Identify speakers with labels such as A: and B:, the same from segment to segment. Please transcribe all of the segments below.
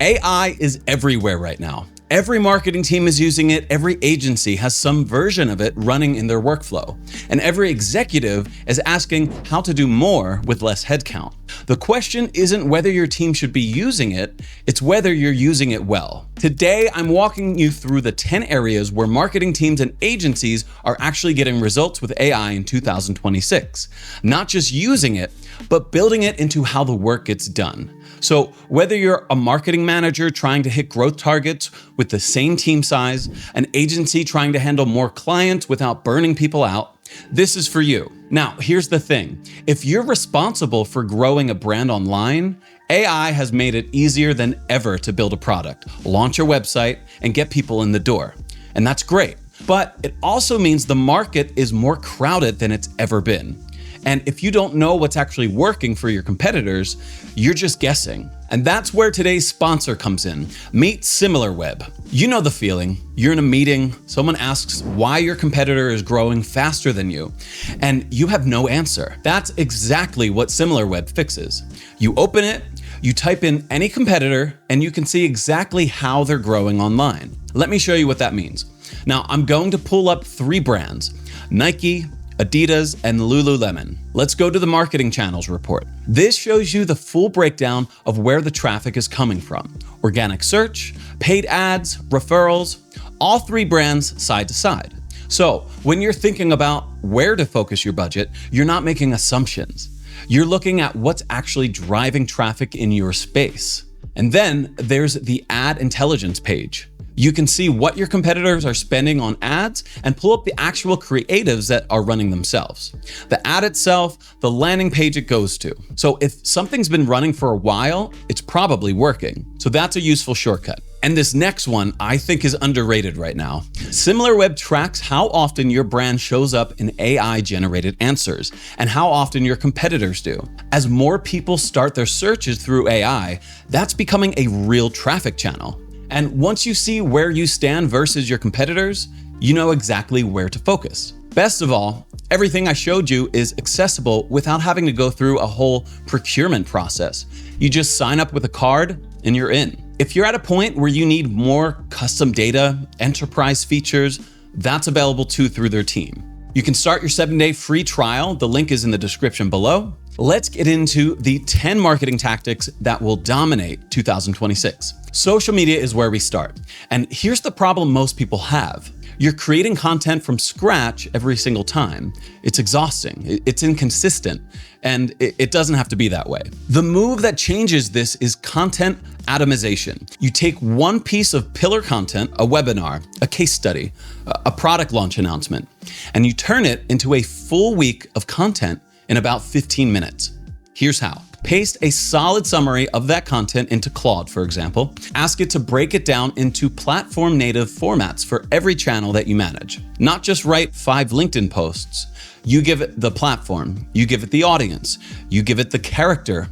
A: AI is everywhere right now. Every marketing team is using it, every agency has some version of it running in their workflow, and every executive is asking how to do more with less headcount. The question isn't whether your team should be using it, it's whether you're using it well. Today, I'm walking you through the 10 areas where marketing teams and agencies are actually getting results with AI in 2026. Not just using it, but building it into how the work gets done. So whether you're a marketing manager trying to hit growth targets with the same team size, an agency trying to handle more clients without burning people out, this is for you. Now, here's the thing. If you're responsible for growing a brand online, AI has made it easier than ever to build a product, launch your website, and get people in the door. And that's great. But it also means the market is more crowded than it's ever been. And if you don't know what's actually working for your competitors, you're just guessing. And that's where today's sponsor comes in. Meet SimilarWeb. You know the feeling. You're in a meeting, someone asks why your competitor is growing faster than you, and you have no answer. That's exactly what SimilarWeb fixes. You open it, you type in any competitor, and you can see exactly how they're growing online. Let me show you what that means. Now, I'm going to pull up 3 brands, Nike, Adidas, and Lululemon. Let's go to the marketing channels report. This shows you the full breakdown of where the traffic is coming from. Organic search, paid ads, referrals, all 3 brands side to side. So when you're thinking about where to focus your budget, you're not making assumptions. You're looking at what's actually driving traffic in your space. And then there's the ad intelligence page. You can see what your competitors are spending on ads and pull up the actual creatives that are running themselves. The ad itself, the landing page it goes to. So if something's been running for a while, it's probably working. So that's a useful shortcut. And this next one I think is underrated right now. SimilarWeb tracks how often your brand shows up in AI-generated answers and how often your competitors do. As more people start their searches through AI, that's becoming a real traffic channel. And once you see where you stand versus your competitors, you know exactly where to focus. Best of all, everything I showed you is accessible without having to go through a whole procurement process. You just sign up with a card and you're in. If you're at a point where you need more custom data, enterprise features, that's available too through their team. You can start your 7-day free trial. The link is in the description below. Let's get into the 10 marketing tactics that will dominate 2026. Social media is where we start. And here's the problem most people have. You're creating content from scratch every single time. It's exhausting, it's inconsistent, and it doesn't have to be that way. The move that changes this is content atomization. You take one piece of pillar content, a webinar, a case study, a product launch announcement, and you turn it into a full week of content in about 15 minutes. Here's how. Paste a solid summary of that content into Claude, for example. Ask it to break it down into platform-native formats for every channel that you manage. Not just write 5 LinkedIn posts. You give it the platform, you give it the audience, you give it the character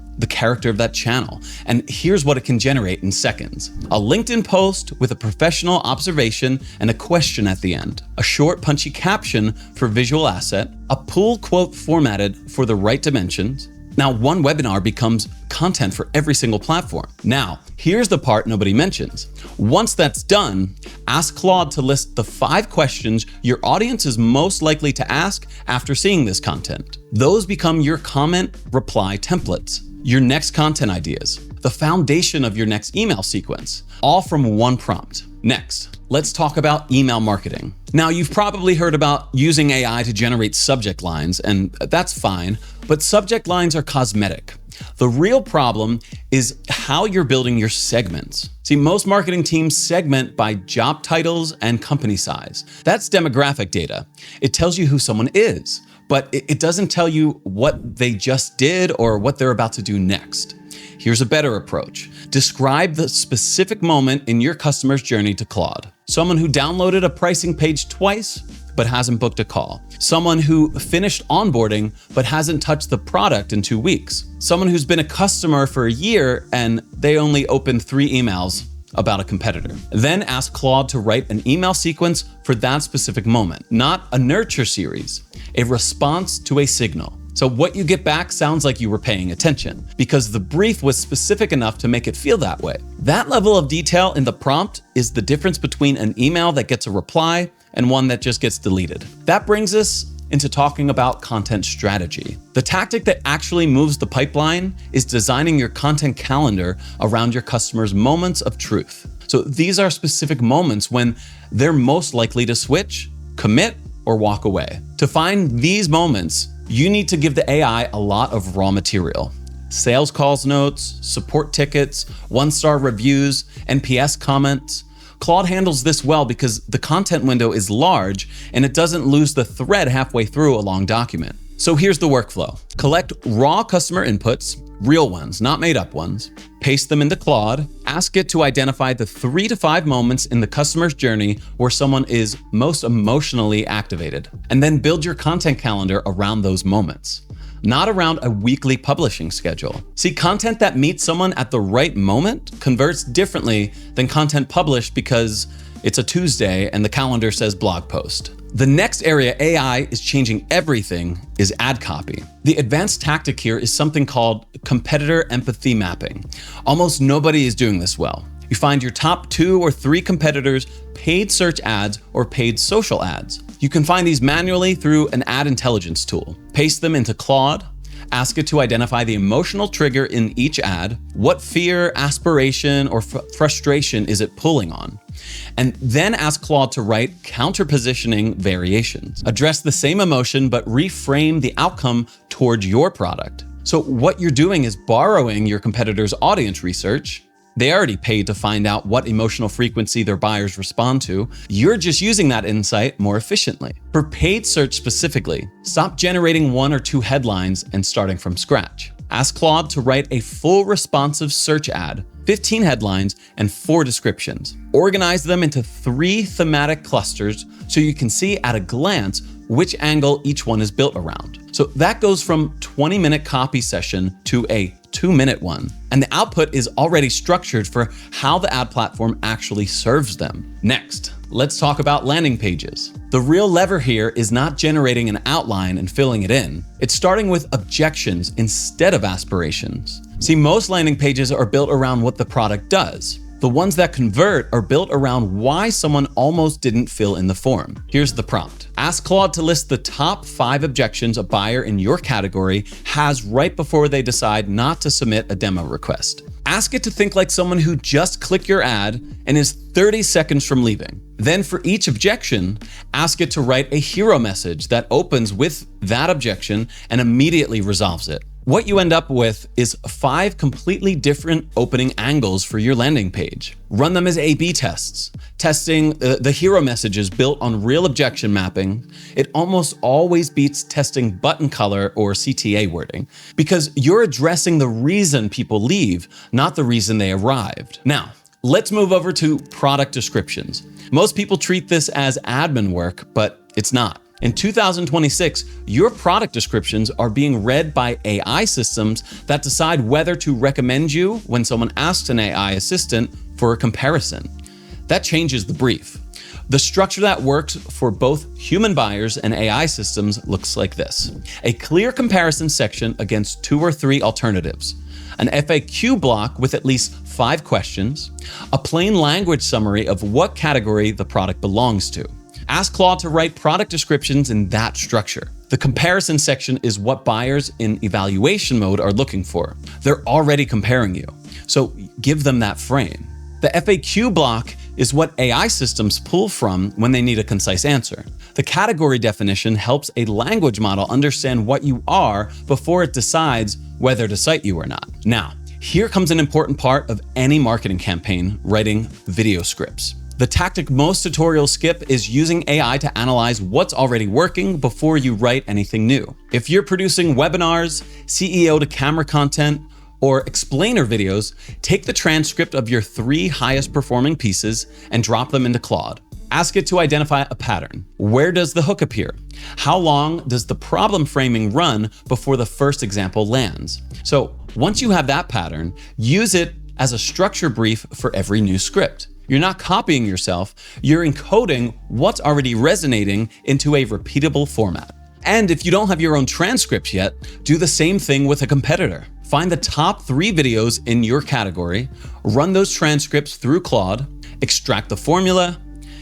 A: of that channel. And here's what it can generate in seconds. A LinkedIn post with a professional observation and a question at the end. A short, punchy caption for visual asset. A pull quote formatted for the right dimensions. Now, one webinar becomes content for every single platform. Now, here's the part nobody mentions. Once that's done, ask Claude to list the 5 questions your audience is most likely to ask after seeing this content. Those become your comment reply templates, your next content ideas, the foundation of your next email sequence, all from one prompt. Next, let's talk about email marketing. Now, you've probably heard about using AI to generate subject lines, and that's fine, but subject lines are cosmetic. The real problem is how you're building your segments. See, most marketing teams segment by job titles and company size. That's demographic data. It tells you who someone is, but it doesn't tell you what they just did or what they're about to do next. Here's a better approach. Describe the specific moment in your customer's journey to Claude. Someone who downloaded a pricing page twice, but hasn't booked a call. Someone who finished onboarding, but hasn't touched the product in 2 weeks. Someone who's been a customer for a year and they only opened 3 emails about a competitor. Then ask Claude to write an email sequence for that specific moment, not a nurture series, a response to a signal. So what you get back sounds like you were paying attention because the brief was specific enough to make it feel that way. That level of detail in the prompt is the difference between an email that gets a reply and one that just gets deleted. That brings us into talking about content strategy. The tactic that actually moves the pipeline is designing your content calendar around your customers' moments of truth. So these are specific moments when they're most likely to switch, commit, or walk away. To find these moments, you need to give the AI a lot of raw material. Sales calls notes, support tickets, 1-star reviews, NPS comments. Claude handles this well because the content window is large and it doesn't lose the thread halfway through a long document. So here's the workflow. Collect raw customer inputs, real ones, not made up ones. Paste them into Claude. Ask it to identify the 3 to 5 moments in the customer's journey where someone is most emotionally activated. And then build your content calendar around those moments, not around a weekly publishing schedule. See, content that meets someone at the right moment converts differently than content published because it's a Tuesday and the calendar says blog post. The next area AI is changing everything is ad copy. The advanced tactic here is something called competitor empathy mapping. Almost nobody is doing this well. You find your top 2 or 3 competitors' paid search ads or paid social ads. You can find these manually through an ad intelligence tool. Paste them into Claude. Ask it to identify the emotional trigger in each ad. What fear, aspiration, or frustration is it pulling on? And then ask Claude to write counter-positioning variations. Address the same emotion, but reframe the outcome toward your product. So what you're doing is borrowing your competitor's audience research. They already paid to find out what emotional frequency their buyers respond to. You're just using that insight more efficiently. For paid search specifically, stop generating 1 or 2 headlines and starting from scratch. Ask Claude to write a full responsive search ad, 15 headlines, and 4 descriptions. Organize them into 3 thematic clusters so you can see at a glance which angle each one is built around. So that goes from 20-minute copy session to a 2-minute one. And the output is already structured for how the ad platform actually serves them. Next, let's talk about landing pages. The real lever here is not generating an outline and filling it in. It's starting with objections instead of aspirations. See, most landing pages are built around what the product does. The ones that convert are built around why someone almost didn't fill in the form. Here's the prompt. Ask Claude to list the top 5 objections a buyer in your category has right before they decide not to submit a demo request. Ask it to think like someone who just clicked your ad and is 30 seconds from leaving. Then for each objection, ask it to write a hero message that opens with that objection and immediately resolves it. What you end up with is 5 completely different opening angles for your landing page. Run them as A/B tests, testing the hero messages built on real objection mapping. It almost always beats testing button color or CTA wording because you're addressing the reason people leave, not the reason they arrived. Now, let's move over to product descriptions. Most people treat this as admin work, but it's not. In 2026, your product descriptions are being read by AI systems that decide whether to recommend you when someone asks an AI assistant for a comparison. That changes the brief. The structure that works for both human buyers and AI systems looks like this: a clear comparison section against 2 or 3 alternatives, an FAQ block with at least 5 questions, a plain language summary of what category the product belongs to. Ask Claude to write product descriptions in that structure. The comparison section is what buyers in evaluation mode are looking for. They're already comparing you, so give them that frame. The FAQ block is what AI systems pull from when they need a concise answer. The category definition helps a language model understand what you are before it decides whether to cite you or not. Now, here comes an important part of any marketing campaign: writing video scripts. The tactic most tutorials skip is using AI to analyze what's already working before you write anything new. If you're producing webinars, CEO to camera content, or explainer videos, take the transcript of your 3 highest performing pieces and drop them into Claude. Ask it to identify a pattern. Where does the hook appear? How long does the problem framing run before the first example lands? So once you have that pattern, use it as a structure brief for every new script. You're not copying yourself, you're encoding what's already resonating into a repeatable format. And if you don't have your own transcripts yet, do the same thing with a competitor. Find the top 3 videos in your category, run those transcripts through Claude, extract the formula,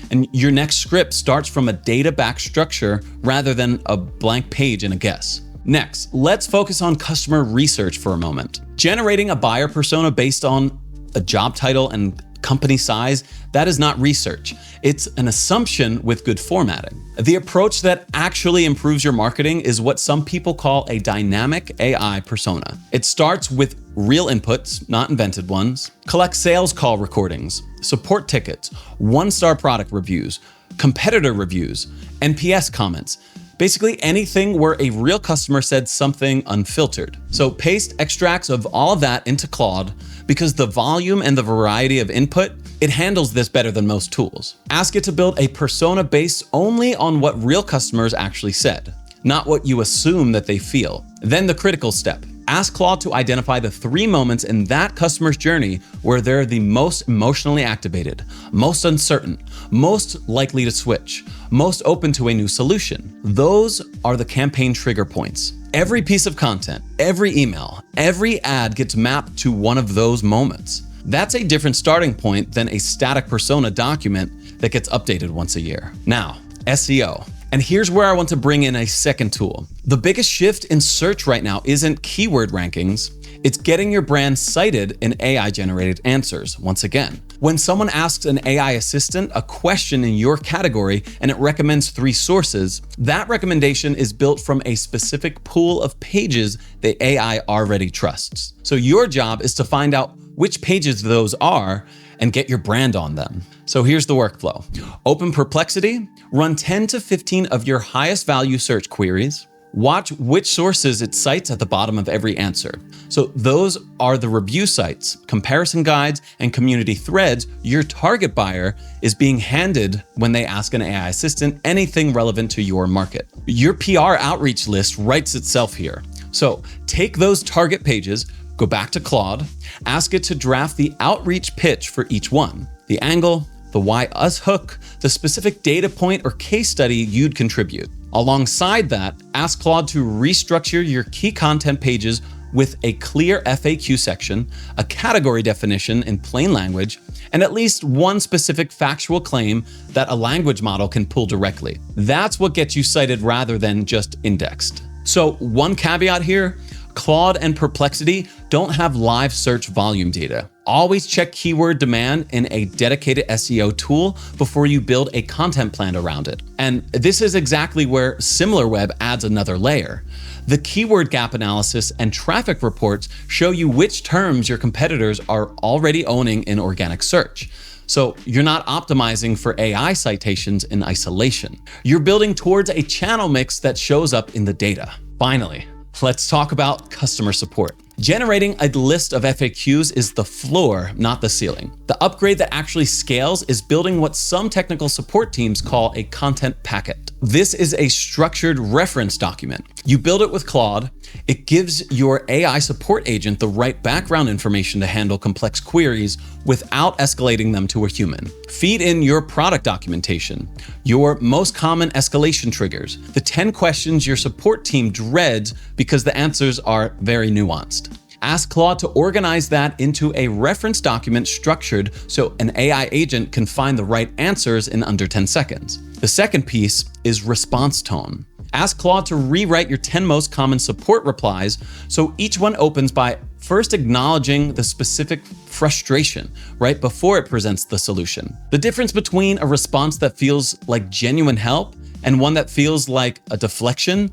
A: and your next script starts from a data-backed structure rather than a blank page and a guess. Next, let's focus on customer research for a moment. Generating a buyer persona based on a job title and company size, that is not research. It's an assumption with good formatting. The approach that actually improves your marketing is what some people call a dynamic AI persona. It starts with real inputs, not invented ones. Collect sales call recordings, support tickets, 1-star product reviews, competitor reviews, NPS comments. Basically anything where a real customer said something unfiltered. So paste extracts of all of that into Claude because the volume and the variety of input, it handles this better than most tools. Ask it to build a persona based only on what real customers actually said, not what you assume that they feel. Then the critical step. Ask Claude to identify the 3 moments in that customer's journey where they're the most emotionally activated, most uncertain, most likely to switch, most open to a new solution. Those are the campaign trigger points. Every piece of content, every email, every ad gets mapped to one of those moments. That's a different starting point than a static persona document that gets updated once a year. Now, SEO. And here's where I want to bring in a second tool. The biggest shift in search right now isn't keyword rankings, it's getting your brand cited in AI-generated answers, once again. When someone asks an AI assistant a question in your category and it recommends 3 sources, that recommendation is built from a specific pool of pages the AI already trusts. So your job is to find out which pages those are and get your brand on them. So here's the workflow. Open Perplexity, run 10 to 15 of your highest value search queries, watch which sources it cites at the bottom of every answer. So those are the review sites, comparison guides, and community threads your target buyer is being handed when they ask an AI assistant anything relevant to your market. Your PR outreach list writes itself here. So take those target pages, go back to Claude, ask it to draft the outreach pitch for each one, the angle, the why us hook, the specific data point or case study you'd contribute. Alongside that, ask Claude to restructure your key content pages with a clear FAQ section, a category definition in plain language, and at least one specific factual claim that a language model can pull directly. That's what gets you cited rather than just indexed. So one caveat here, Claude and Perplexity don't have live search volume data. Always check keyword demand in a dedicated SEO tool before you build a content plan around it. And this is exactly where SimilarWeb adds another layer. The keyword gap analysis and traffic reports show you which terms your competitors are already owning in organic search. So you're not optimizing for AI citations in isolation. You're building towards a channel mix that shows up in the data. Finally, let's talk about customer support. Generating a list of FAQs is the floor, not the ceiling. The upgrade that actually scales is building what some technical support teams call a content packet. This is a structured reference document. You build it with Claude. It gives your AI support agent the right background information to handle complex queries without escalating them to a human. Feed in your product documentation, your most common escalation triggers, the 10 questions your support team dreads because the answers are very nuanced. Ask Claude to organize that into a reference document structured so an AI agent can find the right answers in under 10 seconds. The second piece is response tone. Ask Claude to rewrite your 10 most common support replies so each one opens by first acknowledging the specific frustration right before it presents the solution. The difference between a response that feels like genuine help and one that feels like a deflection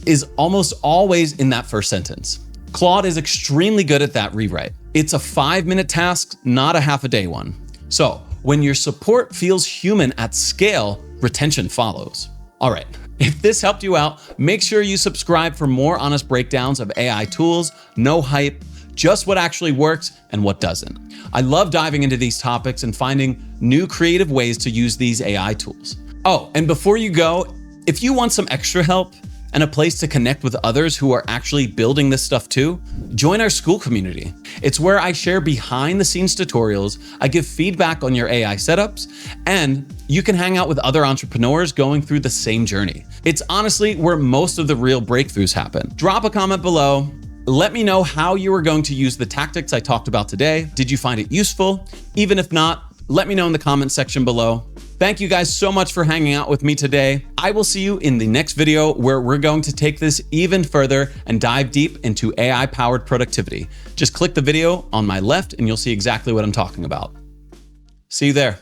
A: is almost always in that first sentence. Claude is extremely good at that rewrite. It's a 5-minute task, not a half-a-day one. So when your support feels human at scale, retention follows. All right, if this helped you out, make sure you subscribe for more honest breakdowns of AI tools, no hype, just what actually works and what doesn't. I love diving into these topics and finding new creative ways to use these AI tools. Oh, and before you go, if you want some extra help, and a place to connect with others who are actually building this stuff too, join our school community. It's where I share behind the scenes tutorials, I give feedback on your AI setups, and you can hang out with other entrepreneurs going through the same journey. It's honestly where most of the real breakthroughs happen. Drop a comment below. Let me know how you are going to use the tactics I talked about today. Did you find it useful? Even if not, let me know in the comment section below. Thank you guys so much for hanging out with me today. I will see you in the next video where we're going to take this even further and dive deep into AI-powered productivity. Just click the video on my left and you'll see exactly what I'm talking about. See you there.